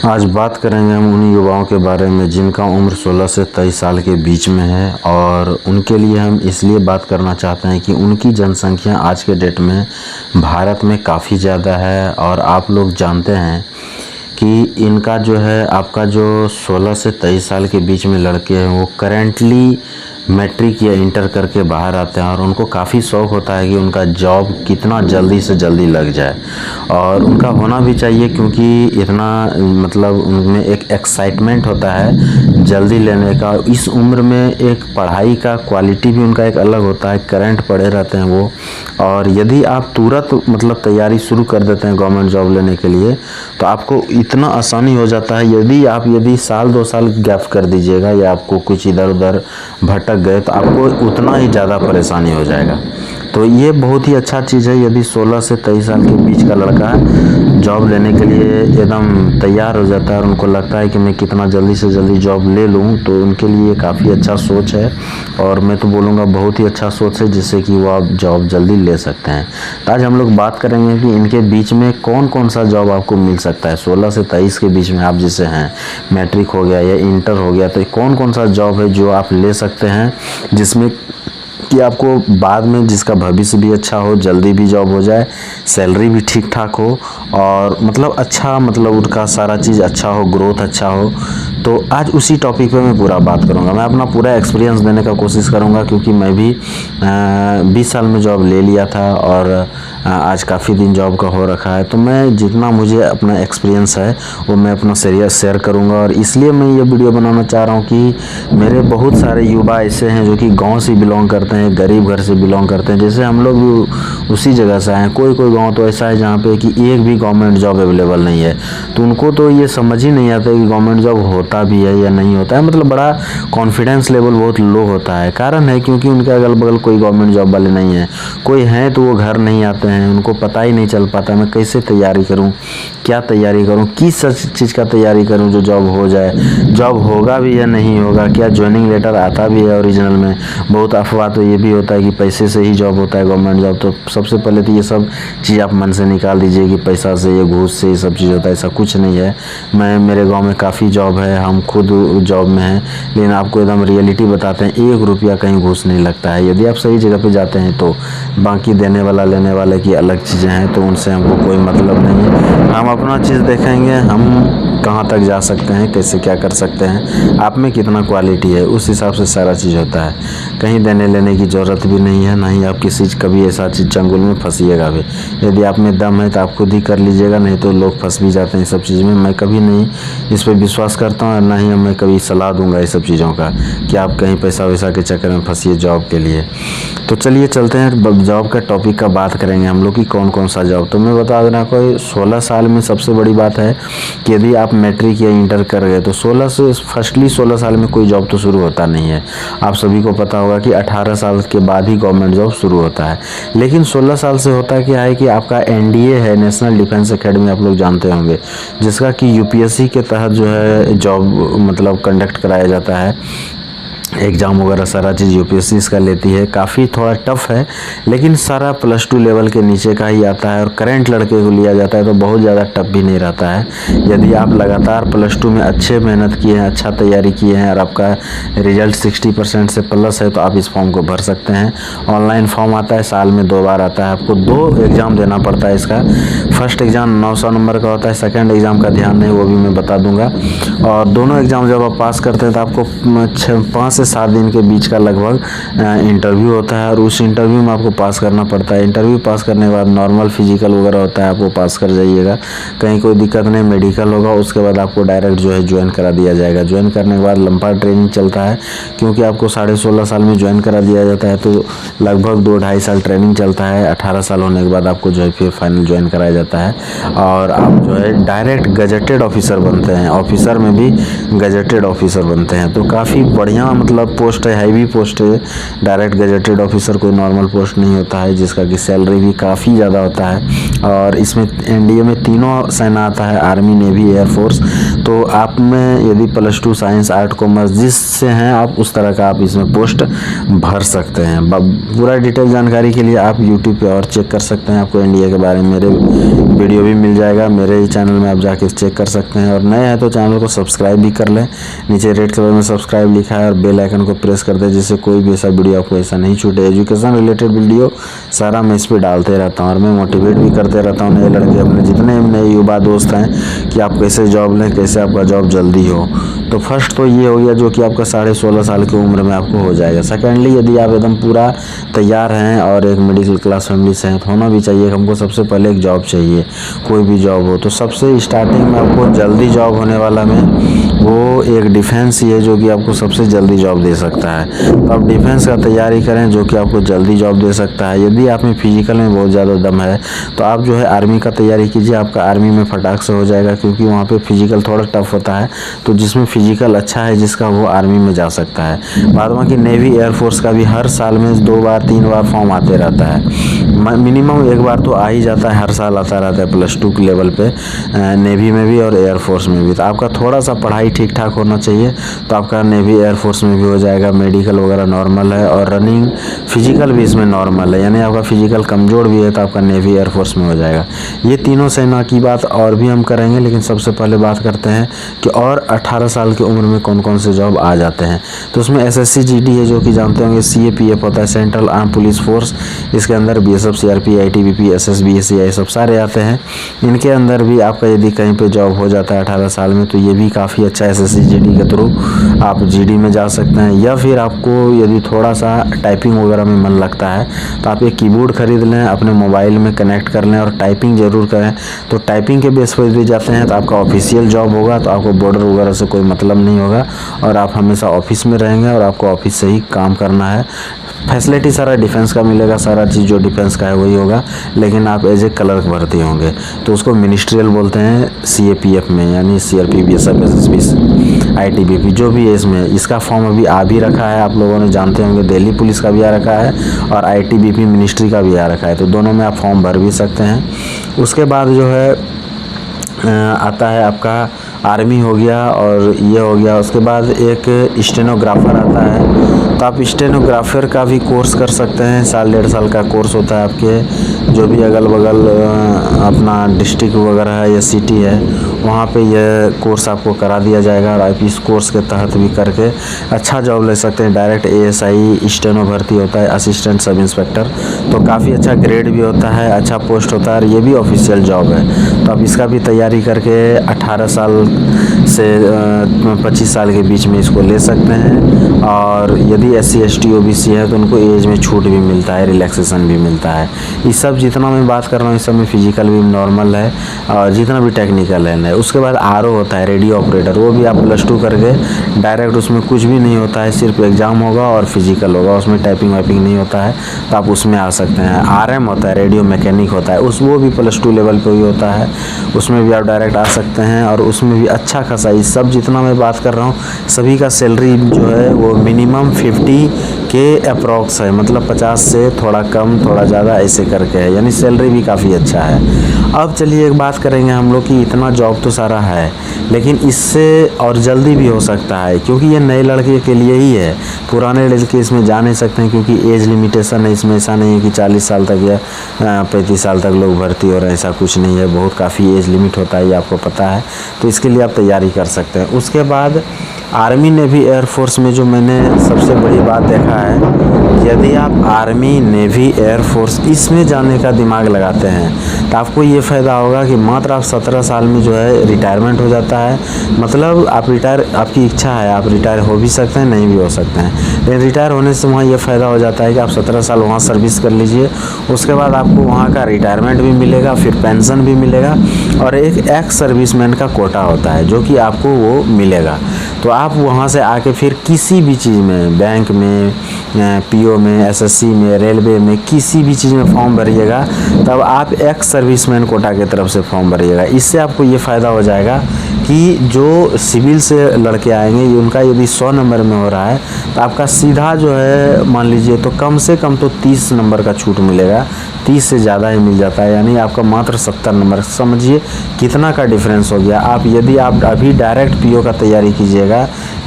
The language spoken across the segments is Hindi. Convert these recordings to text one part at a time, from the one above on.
आज बात करेंगे हम उन युवाओं के बारे में जिनका उम्र 16 से 23 साल के बीच में है और उनके लिए हम इसलिए बात करना चाहते हैं कि उनकी जनसंख्या आज के डेट में भारत में काफ़ी ज़्यादा है। और आप लोग जानते हैं कि इनका जो है आपका जो 16 से 23 साल के बीच में लड़के हैं वो करेंटली मैट्रिक या इंटर करके बाहर आते हैं और उनको काफ़ी शौक़ होता है कि उनका जॉब कितना जल्दी से जल्दी लग जाए। और उनका होना भी चाहिए क्योंकि इतना मतलब उनमें एक एक्साइटमेंट होता है जल्दी लेने का। इस उम्र में एक पढ़ाई का क्वालिटी भी उनका एक अलग होता है, करंट पढ़े रहते हैं वो। और यदि आप तुरंत मतलब तैयारी शुरू कर देते हैं गवर्नमेंट जॉब लेने के लिए तो आपको इतना आसानी हो जाता है। यदि साल 2 साल गैप कर दीजिएगा या आपको कुछ इधर उधर भटक गए तो आपको उतना ही ज़्यादा परेशानी हो जाएगा। तो ये बहुत ही अच्छा चीज़ है यदि 16 से 23 साल के बीच का लड़का जॉब लेने के लिए एकदम तैयार हो जाता है और उनको लगता है कि मैं कितना जल्दी से जल्दी जॉब ले लूँ, तो उनके लिए काफ़ी अच्छा सोच है। और मैं तो बोलूँगा बहुत ही अच्छा सोच है जिससे कि वो आप जॉब जल्दी ले सकते हैं। तो आज हम लोग बात करेंगे कि इनके बीच में कौन कौन सा जॉब आपको मिल सकता है। 16 से 23 के बीच में आप जैसे हैं, मैट्रिक हो गया या इंटर हो गया, तो कौन कौन सा जॉब है जो आप ले सकते हैं जिसमें कि आपको बाद में जिसका भविष्य भी अच्छा हो, जल्दी भी जॉब हो जाए, सैलरी भी ठीक ठाक हो और मतलब अच्छा मतलब उनका सारा चीज़ अच्छा हो, ग्रोथ अच्छा हो। तो आज उसी टॉपिक पे मैं पूरा बात करूँगा। मैं अपना पूरा एक्सपीरियंस देने का कोशिश करूँगा क्योंकि मैं भी 20 साल में जॉब ले लिया था और आज काफ़ी दिन जॉब का हो रखा है। तो मैं जितना मुझे अपना एक्सपीरियंस है वो मैं अपना शेयर करूँगा। और इसलिए मैं ये वीडियो बनाना चाह रहा हूँ कि मेरे बहुत सारे युवा ऐसे हैं जो कि गाँव से बिलोंग करते हैं, गरीब घर से बिलोंग करते हैं। जैसे हम लोग भी उसी जगह से हैं। कोई गाँव तो ऐसा है जहाँ पे कि एक भी गवर्नमेंट जॉब अवेलेबल नहीं है, तो उनको तो ये समझ ही नहीं आता कि गवर्नमेंट जॉब होता भी है या नहीं होता है। मतलब बड़ा कॉन्फिडेंस लेवल बहुत लो होता है। कारण है क्योंकि उनके अगल बगल कोई गवर्नमेंट जॉब वाले नहीं है। कोई हैं तो वो घर नहीं आते हैं, उनको पता ही नहीं चल पाता मैं कैसे तैयारी करूं, क्या तैयारी करूं, किस चीज़ का तैयारी करूं जो जॉब हो जाए, जॉब होगा भी या नहीं होगा, क्या ज्वाइनिंग लेटर आता भी है ओरिजिनल में। बहुत अफवाह तो ये भी होता है कि पैसे से ही जॉब होता है गवर्नमेंट जॉब। तो सबसे पहले तो ये सब चीज़ आप मन से निकाल दीजिए कि पैसा से, ये घूस से ये सब चीज़ होता है। ऐसा कुछ नहीं है। मेरे गाँव में काफ़ी जॉब है, हम खुद जॉब में हैं, लेकिन आपको एकदम रियलिटी बताते हैं, 1 रुपया कहीं घूस नहीं लगता है। यदि आप सही जगह पे जाते हैं तो बाकी देने वाला लेने वाले की अलग चीज़ें हैं, तो उनसे हमको कोई मतलब नहीं है। हम अपना चीज़ देखेंगे, हम कहाँ तक जा सकते हैं, कैसे क्या कर सकते हैं, आप में कितना क्वालिटी है, उस हिसाब से सारा चीज़ होता है। कहीं देने लेने की ज़रूरत भी नहीं है, ना ही आप किसी कभी ऐसा चीज़ चंगुल में फंसिएगा भी। यदि आप में दम है तो आप खुद ही कर लीजिएगा, नहीं तो लोग फंस भी जाते हैं इस सब चीज़ में। मैं कभी नहीं इस पर विश्वास करता हूँ, ना ही मैं कभी सलाह दूंगा इस सब चीज़ों का कि आप कहीं पैसा वैसा के चक्कर में फंसिए जॉब के लिए। तो चलिए चलते हैं जॉब का टॉपिक का बात करेंगे हम लोग कि कौन कौन सा जॉब। तो मैं बता देना कोई 16 साल में सबसे बड़ी बात है कि यदि आप मैट्रिक या इंटर कर गए तो 16 साल में कोई जॉब तो शुरू होता नहीं है। आप सभी को पता होगा कि 18 साल के बाद ही गवर्नमेंट जॉब शुरू होता है। लेकिन 16 साल से होता क्या है कि आपका NDA है, नेशनल डिफेंस एकेडमी, आप लोग जानते होंगे, जिसका कि UPSC के तहत जो है जॉब मतलब कंडक्ट कराया जाता है। एग्ज़ाम वगैरह सारा चीज़ UPSC इसका लेती है। काफ़ी थोड़ा टफ है लेकिन सारा +2 लेवल के नीचे का ही आता है और करंट लड़के को लिया जाता है, तो बहुत ज़्यादा टफ भी नहीं रहता है। यदि आप लगातार +2 में अच्छे मेहनत किए हैं, अच्छा तैयारी किए हैं और आपका रिजल्ट 60% से प्लस है तो आप इस फॉर्म को भर सकते हैं। ऑनलाइन फॉर्म आता है, साल में 2 बार आता है। आपको 2 एग्ज़ाम देना पड़ता है इसका। फर्स्ट एग्ज़ाम 900 नंबर का होता है, सेकेंड एग्ज़ाम का ध्यान नहीं, वो भी मैं बता दूँगा। और दोनों एग्ज़ाम जब आप पास करते हैं तो आपको 5 से 7 दिन के बीच का लगभग इंटरव्यू होता है और उस इंटरव्यू में आपको पास करना पड़ता है। इंटरव्यू पास करने के बाद नॉर्मल फिजिकल वगैरह होता है, आप वो पास कर जाइएगा, कहीं कोई दिक्कत नहीं, मेडिकल होगा। उसके बाद आपको डायरेक्ट जो है ज्वाइन करा दिया जाएगा। ज्वाइन करने के बाद लंबा ट्रेनिंग चलता है क्योंकि आपको 16.5 साल में ज्वाइन करा दिया जाता है, तो लगभग 2-2.5 साल ट्रेनिंग चलता है। 18 साल होने के बाद आपको जो है फिर फाइनल ज्वाइन कराया जाता है और आप जो है डायरेक्ट गजेटेड ऑफिसर बनते हैं। ऑफिसर में भी गजेटेड ऑफिसर बनते हैं। तो काफ़ी बढ़िया मतलब पोस्ट है, हैवी पोस्ट है, डायरेक्ट गजेटेड ऑफिसर कोई नॉर्मल पोस्ट नहीं होता है, जिसका कि सैलरी भी काफ़ी ज़्यादा होता है। और इसमें एनडीए में तीनों सेना आता है, आर्मी, नेवी, एयरफोर्स। तो आप में यदि +2 साइंस, आर्ट, कॉमर्स जिससे हैं आप, उस तरह का आप इसमें पोस्ट भर सकते हैं। पूरा डिटेल जानकारी के लिए आप यूट्यूब पे और चेक कर सकते हैं। आपको एनडीए के बारे में मेरे वीडियो भी मिल जाएगा, मेरे ही चैनल में आप जाके चेक कर सकते हैं। और नए हैं तो चैनल को सब्सक्राइब भी कर लें, नीचे रेड कलर में सब्सक्राइब लिखा है, और बेल आइकन को प्रेस कर दें, जिससे कोई भी ऐसा वीडियो आपको ऐसा नहीं छूटे। एजुकेशन रिलेटेड वीडियो सारा मैं इस पर डालते रहता हूँ, और मैं मोटिवेट भी करते रहता हूँ नए लड़के, अपने जितने नए युवा दोस्त हैं, कि आप कैसे जॉब लें, कैसे आपका जॉब जल्दी हो। तो फर्स्ट तो ये हो गया जो कि आपका 16.5 साल की उम्र में आपको हो जाएगा। सेकेंडली, यदि आप एकदम पूरा तैयार हैं और एक मिडिल क्लास फैमिली से हैं, तो होना भी चाहिए। हमको सबसे पहले एक जॉब चाहिए, कोई भी जॉब हो। तो सबसे स्टार्टिंग में आपको जल्दी जॉब होने वाला में वो एक डिफेंस ही है, जो कि आपको सबसे जल्दी जॉब दे सकता है। तो आप डिफेंस का तैयारी करें, जो कि आपको जल्दी जॉब दे सकता है। यदि आप में फिजिकल में बहुत ज़्यादा दम है, तो आप जो है आर्मी का तैयारी कीजिए। आपका आर्मी में फटाक से हो जाएगा, क्योंकि वहाँ पे फिजिकल थोड़ा टफ होता है। तो जिसमें फिजिकल अच्छा है जिसका, वो आर्मी में जा सकता है। बाद बाकी नेवी, एयरफोर्स का भी हर साल में 2 बार 3 बार फॉर्म आते रहता है। मिनिमम 1 बार तो आ ही जाता है, हर साल आता रहता है +2 के लेवल पे, नेवी में भी और एयरफोर्स में भी। तो आपका थोड़ा सा पढ़ाई ठीक ठाक होना चाहिए, तो आपका नेवी, एयरफोर्स में भी हो जाएगा। मेडिकल वगैरह नॉर्मल है, और रनिंग, फिजिकल भी इसमें नॉर्मल है, यानी आपका फिजिकल कमज़ोर भी है तो आपका नेवी, एयरफोर्स में हो जाएगा। ये तीनों सेना की बात और भी हम करेंगे, लेकिन सबसे पहले बात करते हैं कि और 18 साल की उम्र में कौन कौन से जॉब आ जाते हैं। तो उसमें SSC GD है, जो कि जानते होंगे, CAPF होता है, सेंट्रल आर्म पुलिस फोर्स। इसके अंदर BSF, CRP, ITBP, SSB, SCI सब सारे आते हैं। इनके अंदर भी आपका यदि कहीं पे जॉब हो जाता है 18 साल में, तो ये भी काफ़ी अच्छा है। SSC GD के थ्रू आप GD में जा सकते हैं। या फिर आपको यदि थोड़ा सा टाइपिंग वगैरह में मन लगता है, तो आप एक कीबोर्ड खरीद लें, अपने मोबाइल में कनेक्ट कर लें और टाइपिंग ज़रूर करें। तो टाइपिंग के बेस पर यदि जाते हैं तो आपका ऑफिशियल जॉब होगा, तो आपको बॉर्डर वगैरह से कोई मतलब नहीं होगा, और आप हमेशा ऑफिस में रहेंगे, और आपको ऑफिस से ही काम करना है। फैसिलिटी सारा डिफेंस का मिलेगा, सारा चीज़ जो डिफेंस का है वही होगा, लेकिन आप एज ए क्लर्क भर्ती होंगे। तो उसको मिनिस्ट्रियल बोलते हैं CAPF में, यानी CRP, BSF, SSB, ITBP जो भी है इसमें। इसका फॉर्म अभी आ भी रखा है, आप लोगों ने जानते होंगे, दिल्ली पुलिस का भी आ रखा है, और ITBP मिनिस्ट्री का भी आ रखा है। तो दोनों में आप फॉर्म भर भी सकते हैं। उसके बाद जो है आता है आपका आर्मी हो गया, और ये हो गया। उसके बाद एक स्टेनोग्राफर आता है, तो आप स्टेनोग्राफर का भी कोर्स कर सकते हैं। 1.5 साल का कोर्स होता है। आपके जो भी अगल बगल अपना डिस्ट्रिक्ट वगैरह है या सिटी है, वहाँ पे ये कोर्स आपको करा दिया जाएगा, और आप इस कोर्स के तहत भी करके अच्छा जॉब ले सकते हैं। डायरेक्ट ASI स्टेनो भर्ती होता है, असिस्टेंट सब इंस्पेक्टर। तो काफ़ी अच्छा ग्रेड भी होता है, अच्छा पोस्ट होता है, और ये भी ऑफिशियल जॉब है। तो आप इसका भी तैयारी करके 18 साल से 25 साल के बीच में इसको ले सकते हैं। और यदि SC ST OBC है तो उनको एज में छूट भी मिलता है, रिलैक्सेशन भी मिलता है। इस सब जितना मैं बात कर रहा हूँ, इस सब में फिजिकल भी नॉर्मल है, और जितना भी टेक्निकल है। उसके बाद RO होता है, रेडियो ऑपरेटर। वो भी आप +2 करके डायरेक्ट, उसमें कुछ भी नहीं होता है, सिर्फ एग्जाम होगा और फिजिकल होगा, उसमें टाइपिंग वाइपिंग नहीं होता है, तो आप उसमें आ सकते हैं। RM होता है, रेडियो मैकेनिक होता है, वो भी +2 लेवल पे ही होता है, उसमें भी आप डायरेक्ट आ सकते हैं, और उसमें भी अच्छा खासा, इस सब जितना मैं बात कर रहा हूँ सभी का सैलरी जो है वो मिनिमम 50 के अप्रॉक्स है, मतलब 50 से थोड़ा कम थोड़ा ज़्यादा ऐसे करके है, यानी सैलरी भी काफ़ी अच्छा है। अब चलिए एक बात करेंगे हम लोग कि इतना जॉब तो सारा है, लेकिन इससे और जल्दी भी हो सकता है, क्योंकि ये नए लड़के के लिए ही है। पुराने लड़के इसमें जा नहीं सकते हैं, क्योंकि एज लिमिटेशन है इसमें। ऐसा नहीं है कि 40 साल तक या 35 साल तक लोग भर्ती हो रहे हैं, ऐसा कुछ नहीं है। बहुत काफ़ी एज लिमिट होता है, ये आपको पता है। तो इसके लिए आप तैयारी कर सकते हैं। उसके बाद आर्मी, नेवी, एयरफोर्स में जो मैंने सबसे बड़ी बात देखा है, यदि आप आर्मी, नेवी, एयरफोर्स इसमें जाने का दिमाग लगाते हैं, तो आपको ये फ़ायदा होगा कि मात्र आप 17 साल में जो है रिटायरमेंट हो जाता है। मतलब आप रिटायर, आपकी इच्छा है, आप रिटायर हो भी सकते हैं, नहीं भी हो सकते हैं, लेकिन रिटायर होने से वहाँ ये फ़ायदा हो जाता है कि आप 17 साल वहाँ सर्विस कर लीजिए। उसके बाद आपको वहाँ का रिटायरमेंट भी मिलेगा, फिर पेंशन भी मिलेगा, और एक एक्स सर्विसमैन का कोटा होता है जो कि आपको वो मिलेगा। तो आप वहाँ से आके फिर किसी भी चीज़ में, बैंक में, PO में, SSC में, रेलवे में, किसी भी चीज़ में फॉर्म भरिएगा, तब आप एक्स सर्विसमैन कोटा की तरफ से फॉर्म भरिएगा। इससे आपको ये फ़ायदा हो जाएगा कि जो सिविल से लड़के आएंगे ये उनका यदि 100 नंबर में हो रहा है तो आपका सीधा जो है मान लीजिए तो कम से कम तो 30 नंबर का छूट मिलेगा, 30 से ज़्यादा ही मिल जाता है, यानी आपका मात्र 70 नंबर। समझिए कितना का डिफरेंस हो गया। यदि आप अभी डायरेक्ट पीओ का तैयारी कीजिएगा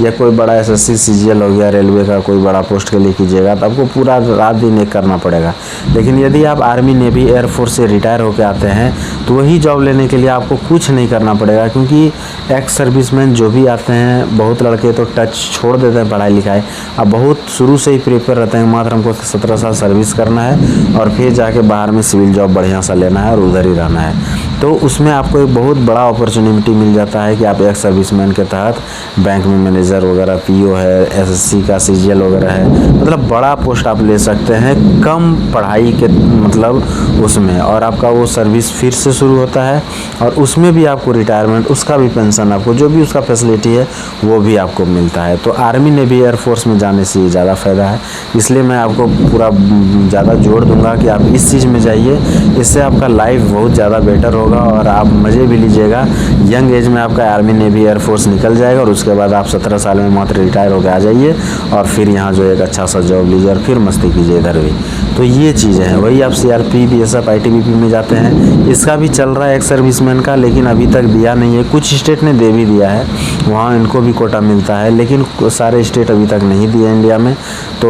या कोई बड़ा एसएससी सीजीएल हो गया, रेलवे का कोई बड़ा पोस्ट के लिए कीजिएगा तो आपको पूरा रात दिन एक करना पड़ेगा। लेकिन यदि आप आर्मी नेवी एयरफोर्स से रिटायर होकर आते हैं तो वही जॉब लेने के लिए आपको कुछ नहीं करना पड़ेगा, क्योंकि एक्स सर्विसमैन जो भी आते हैं बहुत लड़के तो टच छोड़ देते हैं पढ़ाई लिखाई, अब बहुत शुरू से ही प्रिपेयर रहते हैं मात्र हमको 17 साल सर्विस करना है और फिर जाके बाहर में सिविल जॉब बढ़िया सा लेना है और उधर ही रहना है। तो उसमें आपको एक बहुत बड़ा अपॉर्चुनिटी मिल जाता है कि आप एक सर्विसमैन के तहत बैंक में मैनेजर वगैरह, पीओ है, एसएससी का सीजीएल वगैरह है, मतलब बड़ा पोस्ट आप ले सकते हैं कम पढ़ाई के मतलब उसमें, और आपका वो सर्विस फिर से शुरू होता है और उसमें भी आपको रिटायरमेंट, उसका भी पेंशन, आपको जो भी उसका फैसिलिटी है वो भी आपको मिलता है। तो आर्मी नेवी एयरफोर्स में जाने से ये ज़्यादा फ़ायदा है, इसलिए मैं आपको पूरा ज़्यादा जोर दूंगा कि आप इस चीज़ में जाइए, इससे आपका लाइफ बहुत ज़्यादा बेटर होगा और आप मज़े भी लीजिएगा। यंग एज में आपका आर्मी नेवी एयरफोर्स निकल जाएगा और उसके बाद आप 17 साल में मात्र रिटायर होकर आ जाइए और फिर यहाँ जो एक अच्छा सा जॉब लीजिए और फिर मस्ती कीजिए इधर भी। तो ये चीज़ें हैं। वही आप सीआरपी, बीएसएफ, आईटीबीपी में जाते हैं, इसका भी चल रहा है एक सर्विसमैन का, लेकिन अभी तक दिया नहीं है। कुछ स्टेट ने दे भी दिया है, वहाँ इनको भी कोटा मिलता है, लेकिन सारे स्टेट अभी तक नहीं दिए इंडिया में। तो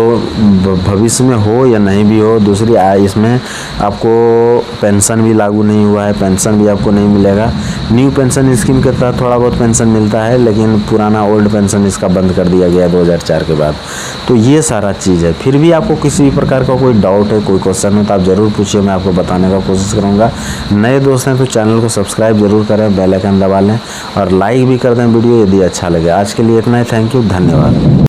भविष्य में हो या नहीं भी हो, दूसरी इसमें आपको पेंशन भी लागू नहीं हुआ है, पेंशन भी आपको नहीं मिलेगा। न्यू पेंशन स्कीम के तहत थोड़ा बहुत पेंशन मिलता है, लेकिन पुराना ओल्ड पेंशन इसका बंद कर दिया गया 2004 के बाद। तो ये सारा चीज़ है। फिर भी आपको किसी भी प्रकार का कोई डाउट है, कोई क्वेश्चन है तो आप ज़रूर पूछिए, मैं आपको बताने का कोशिश करूँगा। नए दोस्त हैं तो चैनल को सब्सक्राइब जरूर करें, बेल आइकन दबा लें और लाइक भी कर दें वीडियो यदि अच्छा लगे। आज के लिए इतना ही, थैंक यू, धन्यवाद।